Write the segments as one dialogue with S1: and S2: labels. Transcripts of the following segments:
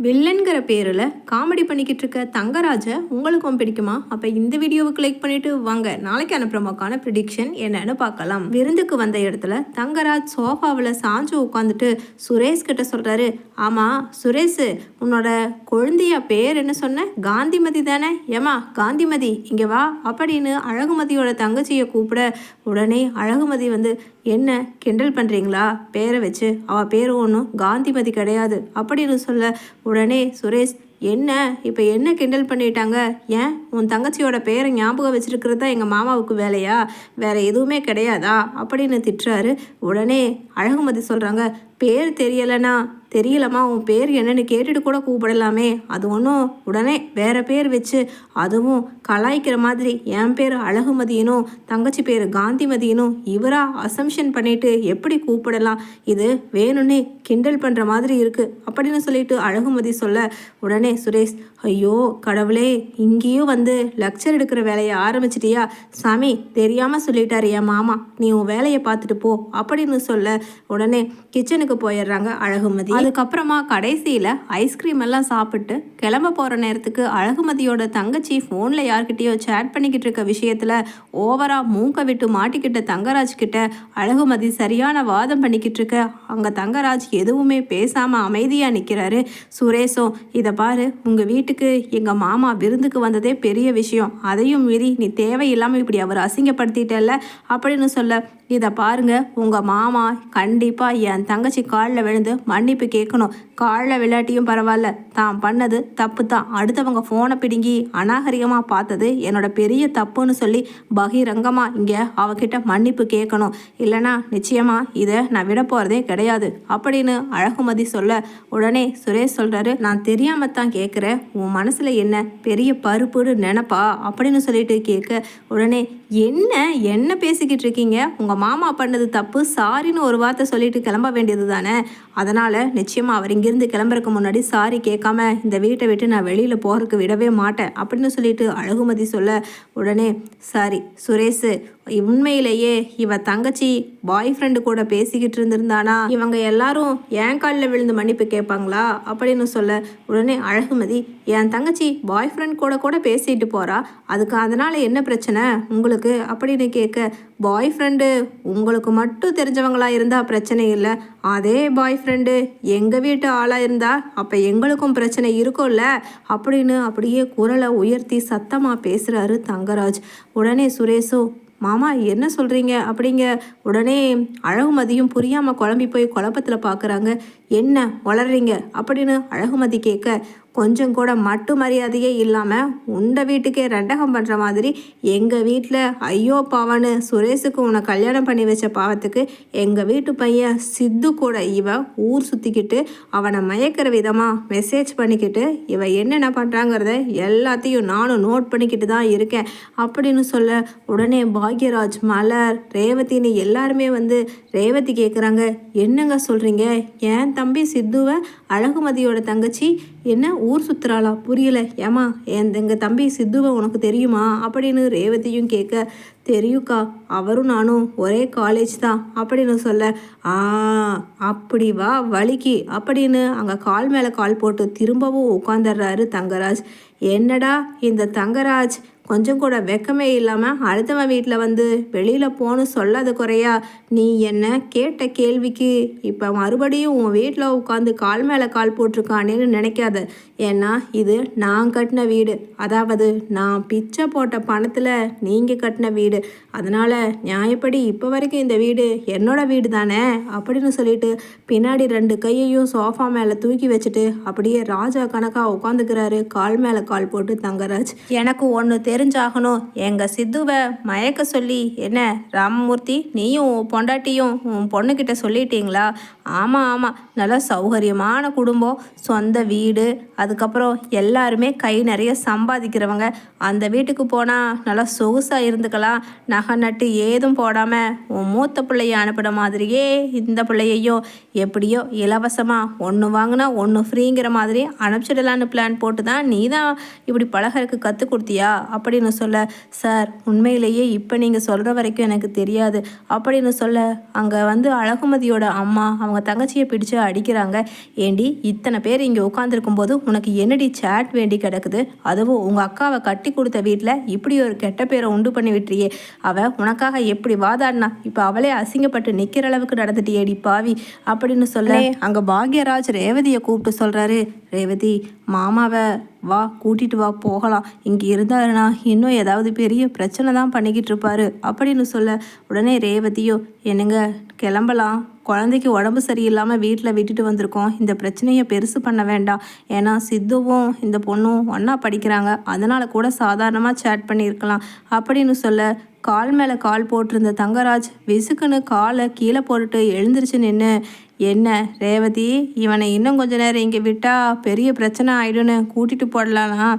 S1: வில்லன்கிற பேரில் காமெடி பண்ணிக்கிட்டு இருக்க தங்கராஜை உங்களுக்கும் பிடிக்குமா? அப்போ இந்த வீடியோவுக்கு லைக் பண்ணிட்டு வாங்க நாளைக்கான ப்ரோமோக்கான ப்ரிடிக்ஷன் என்னன்னு பார்க்கலாம். விருந்துக்கு வந்த இடத்துல தங்கராஜ் சோஃபாவில் சாஞ்சு உட்காந்துட்டு சுரேஷ் கிட்ட சொல்கிறாரு, ஆமாம் சுரேஷ், உன்னோட குழந்தைய பேர் என்ன சொன்ன? காந்திமதி தானே? ஏமா காந்திமதி இங்கே வா அப்படின்னு அழகுமதியோட தங்கச்சியை கூப்பிட உடனே அழகுமதி வந்து, என்ன கிண்டல் பண்ணுறீங்களா? பேரை வச்சு அவள் பேர் ஒன்றும் காந்திமதி கிடையாது அப்படின்னு சொல்ல உடனே சுரேஷ், என்ன இப்போ என்ன கிண்டல் பண்ணிட்டாங்க? ஏன் உன் தங்கச்சியோட பேரை ஞாபகம் வச்சுருக்கிறது தான் எங்கள் மாமாவுக்கு வேலையா? வேற எதுவுமே கிடையாதா அப்படின்னு திட்டுறாரு. உடனே அழகுமதி சொல்கிறாங்க, பேர் தெரியலம்மா, உன் பேர் என்னன்னு கேட்டுட்டு கூட கூப்பிடலாமே, அது ஒன்றும் உடனே வேற பேர் வச்சு அதுவும் கலாய்க்கிற மாதிரி என் பேர் அழகுமதியனும் தங்கச்சி பேர் காந்திமதியனும் இவரா அசம்ஷன் பண்ணிட்டு எப்படி கூப்பிடலாம்? இது வேணும்னே கிண்டல் பண்ணுற மாதிரி இருக்கு அப்படின்னு சொல்லிட்டு அழகுமதி சொல்ல உடனே சுரேஷ், ஐயோ கடவுளே, இங்கேயும் வந்து லெக்சர் எடுக்கிற வேலையை ஆரம்பிச்சிட்டியா? சாமி தெரியாமல் சொல்லிட்டாரு என் மாமா, நீ உன் வேலையை பார்த்துட்டு போ அப்படின்னு சொல்ல உடனே கிச்சனுக்கு போயிடுறாங்க அழகுமதி. அதுக்கப்புறமா கடைசியில் ஐஸ்கிரீம் எல்லாம் சாப்பிட்டு கிளம்ப போகிற நேரத்துக்கு அழகுமதியோட தங்கச்சி ஃபோனில் யார்கிட்டயோ சேட் பண்ணிக்கிட்டு இருக்க விஷயத்தில் ஓவராக மூக்க விட்டு மாட்டிக்கிட்ட தங்கராஜ் கிட்ட அழகுமதி சரியான வாதம் பண்ணிக்கிட்டு இருக்க அங்கே தங்கராஜ் எதுவுமே பேசாமல் அமைதியாக நிற்கிறாரு. சுரேஷும், இதை பாரு, உங்கள் வீட்டுக்கு எங்கள் மாமா விருந்துக்கு வந்ததே பெரிய விஷயம், அதையும் மீறி நீ தேவையில்லாமல் இப்படி அவர் அசிங்கப்படுத்திட்டல அப்படின்னு சொல்ல, இதை பாருங்க, உங்கள் மாமா கண்டிப்பாக என் தங்கச்சி காலில் விழுந்து மன்னிப்பு கேட்கணும். காலில் விளையாட்டியும் பரவாயில்ல, தான் பண்ணது தப்பு தான், அடுத்தவங்க ஃபோனை பிடுங்கி அநாகரிகமாக பார்த்தது என்னோட பெரிய தப்புன்னு சொல்லி பகிரங்கமாக இங்கே அவகிட்ட மன்னிப்பு கேட்கணும். இல்லைனா நிச்சயமாக இதை நான் விட போகிறதே கிடையாது அப்படின்னு அழகுமதி சொல்ல உடனே சுரேஷ் சொல்கிறாரு, நான் தெரியாமல் தான் கேட்குறேன், உன் மனசில் என்ன பெரிய பருப்புன்னு நினப்பா அப்படின்னு சொல்லிட்டு கேட்க உடனே, என்ன பேசிக்கிட்டு இருக்கீங்க? உங்கள் மாமா பண்ணது தப்பு, சாரின்னு ஒரு வார்த்தை சொல்லிட்டு கிளம்ப வேண்டியது தானே. அதனால் நிச்சயமாக அவர் இங்கேருந்து கிளம்புறதுக்கு முன்னாடி சாரி கேட்காம இந்த வீட்டை விட்டு நான் வெளியில் போகிறதுக்கு விடவே மாட்டேன் அப்படின்னு சொல்லிட்டு அழகுமதி சொல்ல உடனே, சாரி சுரேஷ், உண்மையிலேயே இவ தங்கச்சி பாய் ஃப்ரெண்டு கூட பேசிக்கிட்டு இருந்திருந்தானா இவங்க எல்லாரும் என் காலில் விழுந்து மன்னிப்பு கேட்பாங்களா அப்படின்னு சொல்ல உடனே அழகுமதி, என் தங்கச்சி பாய் ஃப்ரெண்ட் கூட பேசிட்டு போகிறா, அதுக்கு அதனால் என்ன பிரச்சனை உங்களுக்கு அப்படின்னு கேட்க, பாய் ஃப்ரெண்டு உங்களுக்கு மட்டும் தெரிஞ்சவங்களா இருந்தால் பிரச்சனை இல்லை, அதே பாய் ஃப்ரெண்டு எங்கள் வீட்டு ஆளாக இருந்தால் அப்போ எங்களுக்கும் பிரச்சனை இருக்கும்ல அப்படின்னு அப்படியே குரலை உயர்த்தி சத்தமாக பேசுகிறாரு தங்கராஜ். உடனே சுரேஷும், மாமா என்ன சொல்கிறீங்க அப்படிங்க உடனே அழகுமதியும் புரியாமல் குழம்பி போய் குழப்பத்தில் பார்க்குறாங்க. என்ன வளர்றீங்க அப்படின்னு அழகுமதி கேட்க, கொஞ்சம் கூட மட்டு மரியாதையே இல்லாமல் உண்ட வீட்டுக்கே ரெண்டகம் பண்ணுற மாதிரி எங்கள் வீட்டில் ஐயோ பாவன்னு சுரேஷுக்கு உன்னை கல்யாணம் பண்ணி வச்ச பாவத்துக்கு எங்கள் வீட்டு பையன் சித்து கூட இவ ஊர் சுற்றிக்கிட்டு அவனை மயக்கிற விதமாக மெசேஜ் பண்ணிக்கிட்டு இவ என்னென்ன பண்ணுறாங்கிறத எல்லாத்தையும் நானும் நோட் பண்ணிக்கிட்டு தான் இருக்கேன் அப்படின்னு சொல்ல உடனே பாக்யராஜ், மலர், ரேவதின்னு எல்லாருமே வந்து ரேவதி கேட்குறாங்க, என்னங்க சொல்கிறீங்க? என் தம்பி சித்துவை அழகுமதியோட தங்கச்சி என்ன ஊர் சுற்றுறாளா? புரியல. ஏமா எங்கள் தம்பி சித்துவை உனக்கு தெரியுமா அப்படின்னு ரேவதியும் கேட்க, தெரியுக்கா, அவரும் நானும் ஒரே காலேஜ் தான் அப்படின்னு சொல்ல, அப்படி வா வலிக்கு அப்படின்னு அங்கே கால் மேலே கால் போட்டு திரும்பவும் உட்காந்துடுறாரு தங்கராஜ். என்னடா இந்த தங்கராஜ் கொஞ்சம் கூட வெக்கமே இல்லாமல் அடுத்தவன் வீட்டில் வந்து வெளியில் போன்னு சொல்லாத குறையா நீ என்ன கேட்ட கேள்விக்கு இப்போ மறுபடியும் உன் வீட்டில் உட்காந்து கால் மேலே கால் போட்டிருக்கானேன்னு நினைக்காத. ஏன்னா இது நான் கட்டின வீடு, அதாவது நான் பிச்சை போட்ட பணத்தில் நீங்கள் கட்டின வீடு, அதனால் நியாயப்படி இப்போ வரைக்கும் இந்த வீடு என்னோட வீடு தானே அப்படின்னு சொல்லிட்டு பின்னாடி 2 கையையும் சோஃபா மேலே தூக்கி வச்சுட்டு அப்படியே ராஜா கணக்காக உட்காந்துக்கிறாரு கால் மேலே கால் போட்டு தங்கராஜ். எனக்கு ஒன்று தெரிஞ்சாகணும், எங்கள் சித்துவை மயக்க சொல்லி என்ன ராமமூர்த்தி, நீயும் பொண்டாட்டியும் உன் பொண்ணுக்கிட்ட சொல்லிட்டீங்களா? ஆமாம், நல்லா சௌகரியமான குடும்பம், சொந்த வீடு, அதுக்கப்புறம் எல்லாருமே கை நிறைய சம்பாதிக்கிறவங்க, அந்த வீட்டுக்கு போனால் நல்லா சொகுசாக இருந்துக்கலாம், நகை நட்டு ஏதும் போடாமல் உன் மூத்த பிள்ளைய அனுப்பின மாதிரியே இந்த பிள்ளையையும் எப்படியோ இலவசமாக ஒன்று வாங்கினா ஒன்று ஃப்ரீங்கிற மாதிரி அனுப்பிச்சிடலான்னு பிளான் போட்டு தான் நீ தான் இப்படி பழகிறதுக்கு கற்றுக் கொடுத்தியா அப்படின்னு சொல்ல, சார் உண்மையிலேயே இப்போ நீங்கள் சொல்கிற வரைக்கும் எனக்கு தெரியாது அப்படின்னு சொல்ல, அங்கே வந்து அழகுமதியோட அம்மா அவங்க தங்கச்சியை பிடிச்சு அடிக்கிறாங்க. ஏண்டி இத்தனை பேர் இங்கே உட்காந்துருக்கும் போது உனக்கு என்னடி சேட் வேண்டி கிடக்குது? அதுவும் உங்கள் அக்காவை கட்டி கொடுத்த வீட்டில் இப்படி ஒரு கெட்ட பேரை உண்டு பண்ணி விட்டுறியே. அவள் உனக்காக எப்படி வாதாடினா, இப்போ அவளே அசிங்கப்பட்டு நிற்கிற அளவுக்கு நடந்துட்டியேடி பாவி அப்படின்னு சொல்ல, அங்கே பாக்யராஜ் ரேவதியை கூப்பிட்டு சொல்கிறாரு, ரேவதி மாமாவை வா கூட்டிட்டு வா போகலாம், இங்கே இருந்தாருன்னா இன்னும் ஏதாவது பெரிய பிரச்சனை தான் பண்ணிக்கிட்டு இருப்பாரு அப்படின்னு சொல்ல, உடனே ரேவதியோ என்னங்க கிளம்பலாம், குழந்தைக்கு உடம்பு சரியில்லாமல் வீட்டில் விட்டுட்டு வந்திருக்கோம், இந்த பிரச்சனையை பெருசு பண்ண வேண்டாம், ஏன்னா சித்துவும் இந்த பொண்ணும் ஒன்றா படிக்கிறாங்க, அதனால் கூட சாதாரணமாக சேட் பண்ணியிருக்கலாம் அப்படின்னு சொல்ல, கால் மேலே கால் போட்டிருந்த தங்கராஜ் விசுக்குன்னு காலை கீழே போட்டுட்டு எழுந்திரிச்சு நின்று, என்ன ரேவதி இவனை இன்னும் கொஞ்ச நேரம் இங்கே விட்டால் பெரிய பிரச்சனை ஆகிடுன்னு கூட்டிகிட்டு போடலானா,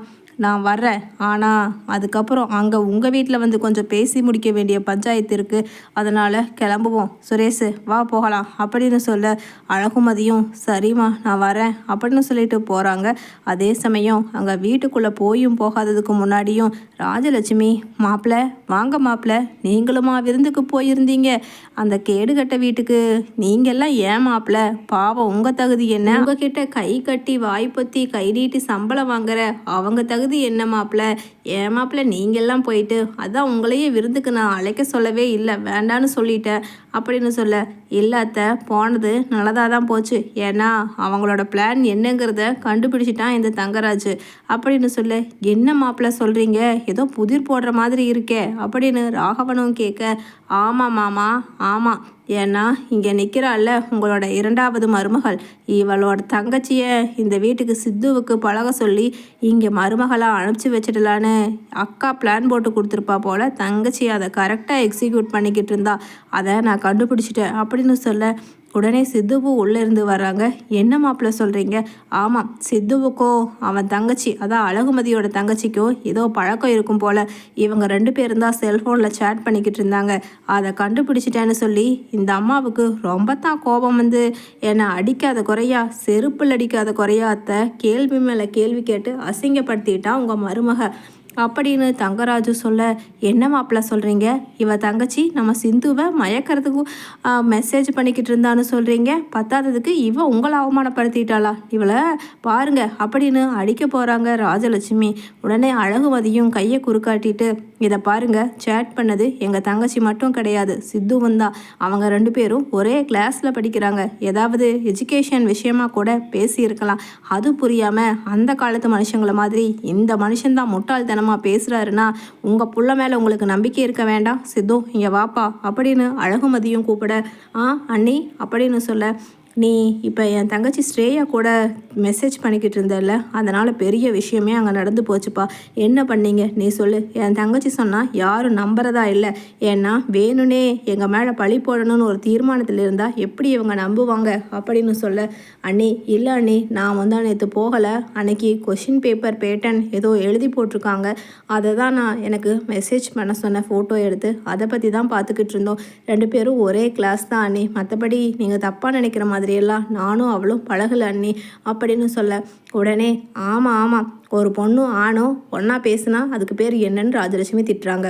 S1: நான் வர்றேன், ஆனால் அதுக்கப்புறம் அங்கே உங்கள் வீட்டில் வந்து கொஞ்சம் பேசி முடிக்க வேண்டிய பஞ்சாயத்து இருக்குது, அதனால் கிளம்புவோம், சுரேஷ் வா போகலாம் அப்படின்னு சொல்ல, அழகுமதியும் சரிம்மா நான் வரேன் அப்படின்னு சொல்லிட்டு போகிறாங்க. அதே சமயம் அங்கே வீட்டுக்குள்ளே போயும் போகாததுக்கு முன்னாடியும் ராஜலட்சுமி, மாப்பிள்ள வாங்க மாப்பிள்ள, நீங்களுமா விருந்துக்கு போயிருந்தீங்க, அந்த கேடுகட்ட வீட்டுக்கு நீங்கள்லாம் ஏன் மாப்பிள்ள, பாவம் உங்கள் தகுதி என்ன, உங்ககிட்ட கை கட்டி வாய்ப்பத்தி கை நீட்டி சம்பளம் வாங்குற அவங்க தகுதி என்ன மாப்பிள்ள, ஏன் மாப்பிள்ள நீங்கள்லாம் போயிட்டு, அதான் உங்களையே விருந்துக்கு நான் அழைக்க சொல்லவே இல்லை, வேண்டான்னு சொல்லிட்டேன் அப்படின்னு சொல்ல, இல்லாத போனது நல்லதாக தான் போச்சு, ஏன்னா அவங்களோட பிளான் என்னங்கிறத கண்டுபிடிச்சிட்டான் இந்த தங்கராஜ் அப்படின்னு சொல்ல, என்ன மாப்பிள்ள சொல்கிறீங்க, ஏதோ புதிர் போடுற மாதிரி இருக்கே அப்படின்னு ராகவனும் கேட்க, ஆமாம் மாமா ஆமாம், ஏன்னா இங்கே நிற்கிறாள்ல உங்களோட இரண்டாவது மருமகள், இவளோட தங்கச்சியை இந்த வீட்டுக்கு சித்துவுக்கு பழக சொல்லி இங்கே மருமகளாக அனுப்பிச்சி வச்சிடலான்னு அக்கா பிளான் போட்டு கொடுத்துருப்பா போல், தங்கச்சி அதை கரெக்டாக எக்ஸிக்யூட் பண்ணிக்கிட்டு இருந்தா, அதை நான் கண்டுபிடிச்சிட்டேன் அப்படின்னு சொல்ல, உடனே சித்துவும் உள்ளேருந்து வர்றாங்க. என்ன மாப்பிள்ள சொல்கிறீங்க? ஆமாம், சித்துவுக்கோ அவன் தங்கச்சி, அதான் அழகுமதியோட தங்கச்சிக்கோ ஏதோ பழக்கம் இருக்கும் போல், இவங்க 2 பேரும் தான் செல்ஃபோனில் சேட் பண்ணிக்கிட்டு இருந்தாங்க, அதை கண்டுபிடிச்சிட்டேன்னு சொல்லி இந்த அம்மாவுக்கு ரொம்ப தான் கோபம் வந்து என்னை அடிக்காத குறையா செருப்பில் அடிக்காத குறையா அத்தை கேள்வி மேலே கேள்வி கேட்டு அசிங்கப்படுத்திட்டா உங்கள் மருமக அப்படின்னு தங்கராஜு சொல்ல, என்ன மாப்பிள்ள சொல்கிறீங்க, இவ தங்கச்சி நம்ம சிந்துவை மயக்கிறதுக்கு மெசேஜ் பண்ணிக்கிட்டு இருந்தான்னு சொல்கிறீங்க, பத்தாததுக்கு இவ உங்களை அவமானப்படுத்திட்டாளா, இவளை பாருங்க அப்படின்னு அடிக்க போகிறாங்க ராஜலட்சுமி. உடனே அழகுமதியும் கையை குறுக்காட்டிட்டு, இதை பாருங்க, சேட் பண்ணது எங்கள் தங்கச்சி மட்டும் கிடையாது, சித்துவும் தான், அவங்க 2 பேரும் ஒரே கிளாஸில் படிக்கிறாங்க, ஏதாவது எஜுகேஷன் விஷயமா கூட பேசியிருக்கலாம், அது புரியாமல் அந்த காலத்து மனுஷங்களை மாதிரி இந்த மனுஷன்தான் முட்டாள்தனம் பேசுறாருன்னா உங்க புள்ள மேல உங்களுக்கு நம்பிக்கை இருக்க வேண்டாம், சித்து இங்க வாப்பா அப்படின்னு அழகுமதியும் கூப்பிட, அண்ணி அப்படின்னு சொல்ல, நீ இப்போ என் தங்கச்சி ஸ்ரேயா கூட மெசேஜ் பண்ணிக்கிட்டு இருந்தல, அதனால் பெரிய விஷயமே அங்கே நடந்து போச்சுப்பா, என்ன பண்ணீங்க நீ சொல்லு, என் தங்கச்சி சொன்னால் யாரும் நம்புறதா இல்லை, ஏன்னா வேணும்னே எங்கள் மேலே பழி போடணும்னு ஒரு தீர்மானத்தில் இருந்தால் எப்படி இவங்க நம்புவாங்க அப்படின்னு சொல்ல, அண்ணி இல்லை அண்ணி, நான் வந்து நேற்று போகலை, அன்னைக்கு கொஷின் பேப்பர் பேட்டன் ஏதோ எழுதி போட்டிருக்காங்க, அதை தான் நான் எனக்கு மெசேஜ் பண்ண சொன்ன ஃபோட்டோ எடுத்து அதை பற்றி தான் பார்த்துக்கிட்டு இருந்தோம், 2 பேரும் ஒரே கிளாஸ் தான் அண்ணி, மற்றபடி நீங்கள் தப்பாக நினைக்கிற மாதிரியெல்லாம் நானும் அவளும் பழகலை அண்ணி அப்படின்னு சொல்ல, உடனே ஆமாம் ஆமாம், ஒரு பொண்ணும் ஆணும் ஒன்றா பேசுனா அதுக்கு பேர் என்னன்னு ராஜலட்சுமி திட்டுறாங்க.